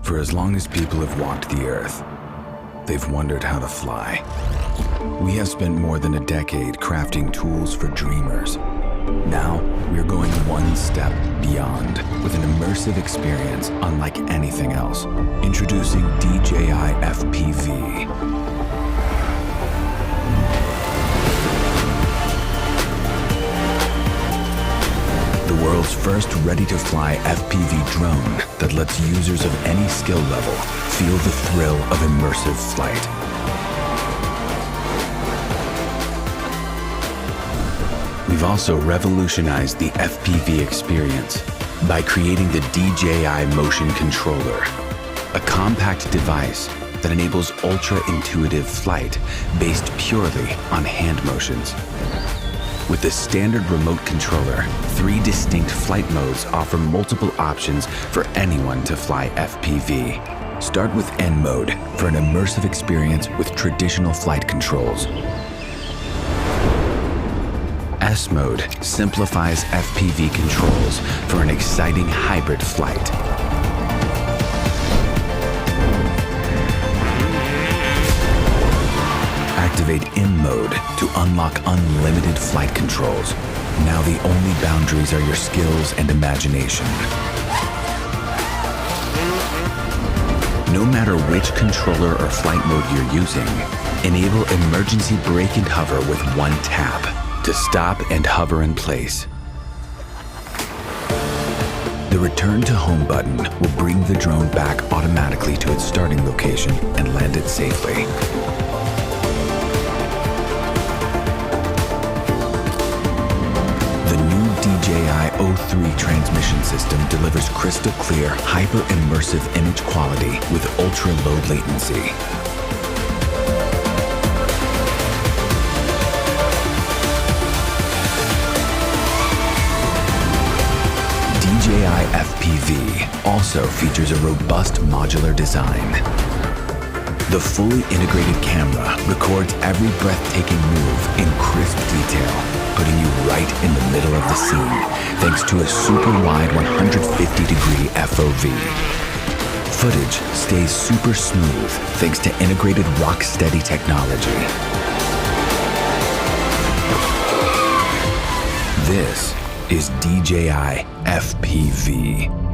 For as long as people have walked the earth, they've wondered how to fly. We have spent more than a decade crafting tools for dreamers. Now, we're going one step beyond with an immersive experience unlike anything else. Introducing DJI FPV. The world's first ready-to-fly FPV drone that lets users of any skill level feel the thrill of immersive flight. We've also revolutionized the FPV experience by creating the DJI Motion Controller, a compact device that enables ultra-intuitive flight based purely on hand motions. With the standard remote controller, 3 distinct flight modes offer multiple options for anyone to fly FPV. Start with N mode for an immersive experience with traditional flight controls. S mode simplifies FPV controls for an exciting hybrid flight. Activate M mode to unlock unlimited flight controls. Now the only boundaries are your skills and imagination. No matter which controller or flight mode you're using, enable emergency brake and hover with one tap to stop and hover in place. The Return to Home button will bring the drone back automatically to its starting location and land it safely. DJI O3 transmission system delivers crystal clear, hyper-immersive image quality with ultra-low latency. DJI FPV also features a robust modular design. The fully integrated camera records every breathtaking move in crisp detail, putting you right in the middle of the scene thanks to a super wide 150-degree FOV. Footage stays super smooth thanks to integrated rock-steady technology. This is DJI FPV.